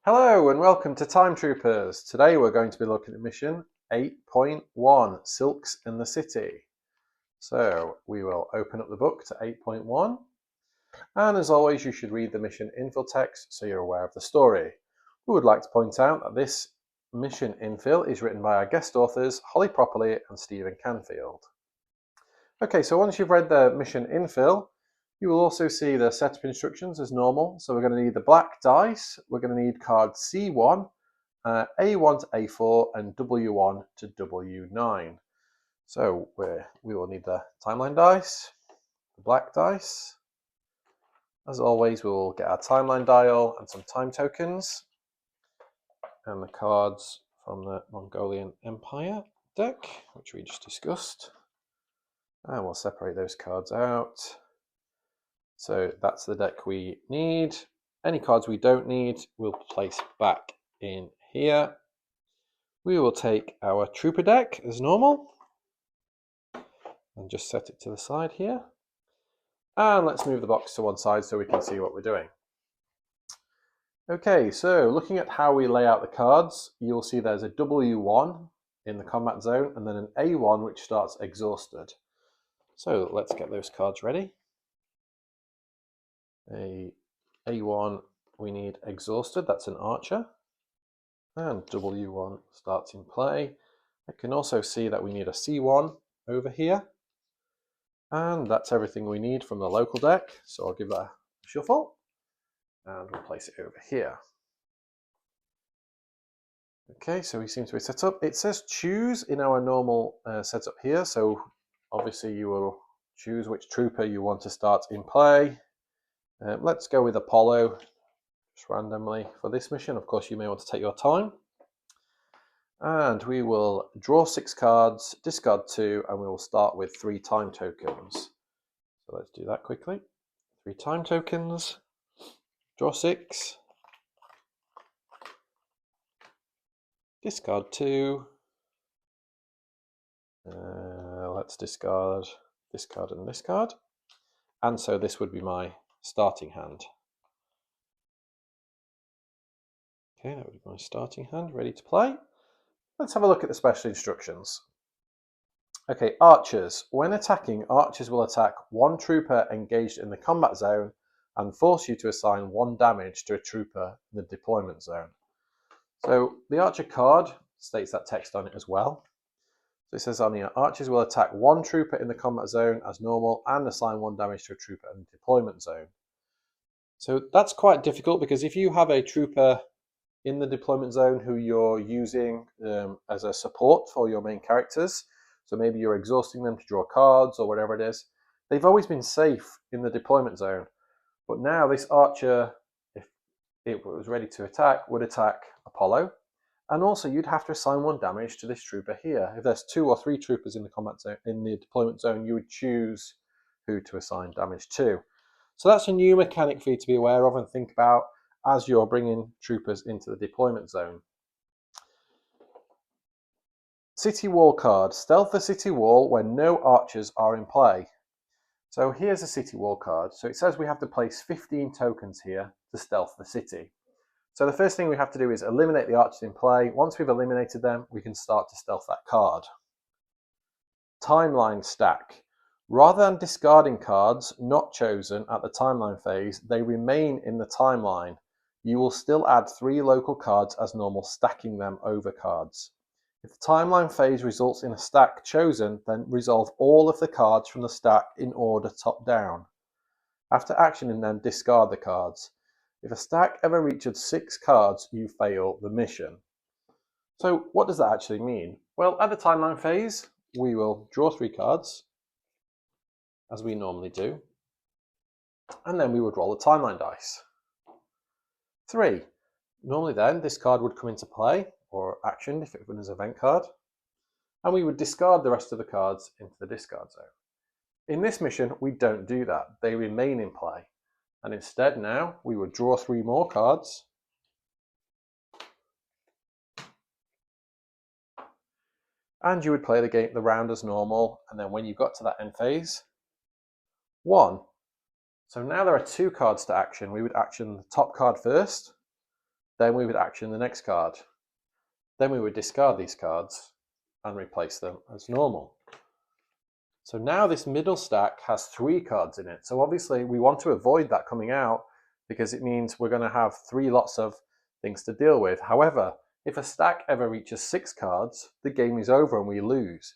Hello and welcome to Time Troopers. Today we're going to be looking at mission 8.1, Silks in the City. So we will open up the book to 8.1, and as always you should read the mission infill text so you're aware of the story. We would like to point out that this mission infill is written by our guest authors Holly Properly and Stephen Canfield. Okay, so once you've read the mission infill, you will also see the setup instructions as normal. So we're going to need the black dice, we're going to need card C1, A1 to A4, and W1 to W9. So we will need the timeline dice, the black dice. As always, we will get our timeline dial and some time tokens, and the cards from the Mongolian Empire deck, which we just discussed. And we'll separate those cards out. So that's the deck we need. Any cards we don't need, we'll place back in here. We will take our Trooper deck as normal and just set it to the side here. And let's move the box to one side so we can see what we're doing. Okay, so looking at how we lay out the cards, you'll see there's a W1 in the combat zone and then an A1 which starts exhausted. So let's get those cards ready. A1 we need exhausted, that's an archer, and W1 starts in play. I can also see that we need a C1 over here, and that's everything we need from the local deck, so I'll give that a shuffle and we'll place it over here. Okay, so we seem to be set up. It says choose in our normal setup here, so obviously you will choose which trooper you want to start in play. Let's go with Apollo just randomly for this mission. Of course, you may want to take your time. And we will draw 6 cards, discard 2, and we will start with 3 time tokens. So let's do that quickly. 3 time tokens, draw 6, discard 2. Let's discard, and discard. And so this would be my starting hand. Okay, that would be my starting hand, ready to play. Let's have a look at the special instructions. Okay, archers. When attacking, archers will attack one trooper engaged in the combat zone and force you to assign 1 damage to a trooper in the deployment zone. So the archer card states that text on it as well. So it says on here, archers will attack one trooper in the combat zone as normal and assign 1 damage to a trooper in the deployment zone. So that's quite difficult because if you have a trooper in the deployment zone who you're using as a support for your main characters, so maybe you're exhausting them to draw cards or whatever it is, they've always been safe in the deployment zone. But now this archer, if it was ready to attack, would attack Apollo. And also you'd have to assign 1 damage to this trooper here. If there's 2 or 3 troopers in the combat zone, in the deployment zone, you would choose who to assign damage to. So that's a new mechanic for you to be aware of and think about as you're bringing troopers into the deployment zone. City wall card. Stealth the city wall when no archers are in play. So here's a city wall card. So it says we have to place 15 tokens here to stealth the city. So the first thing we have to do is eliminate the archers in play. Once we've eliminated them, we can start to stealth that card. Timeline stack. Rather than discarding cards not chosen at the timeline phase, they remain in the timeline. You will still add 3 local cards as normal, stacking them over cards. If the timeline phase results in a stack chosen, then resolve all of the cards from the stack in order top down. After actioning them, discard the cards. If a stack ever reaches 6 cards, you fail the mission. So what does that actually mean? Well, at the timeline phase, we will draw 3 cards, as we normally do, and then we would roll the timeline dice. 3. Normally then, this card would come into play, or action if it was an event card, and we would discard the rest of the cards into the discard zone. In this mission, we don't do that. They remain in play. And instead now, we would draw 3 more cards, and you would play the round as normal, and then when you got to that end phase, 1. So now there are 2 cards to action. We would action the top card first, then we would action the next card. Then we would discard these cards and replace them as normal. So now this middle stack has 3 cards in it. So obviously we want to avoid that coming out because it means we're going to have 3 lots of things to deal with. However, if a stack ever reaches 6 cards, the game is over and we lose.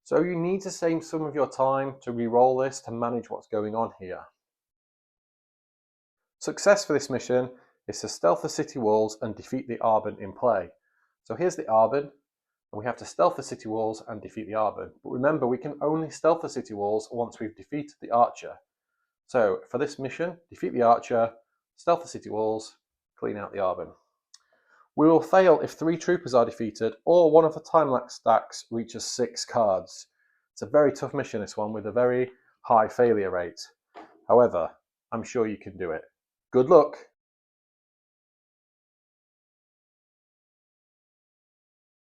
So you need to save some of your time to re-roll this to manage what's going on here. Success for this mission is to stealth the city walls and defeat the Arbin in play. So here's the Arbin, and we have to stealth the city walls and defeat the Arbin. But remember, we can only stealth the city walls once we've defeated the archer. So for this mission, defeat the archer, stealth the city walls, clean out the Arbin. We will fail if 3 troopers are defeated or one of the time-lapse stacks reaches 6 cards. It's a very tough mission, this one, with a very high failure rate. However, I'm sure you can do it. Good luck!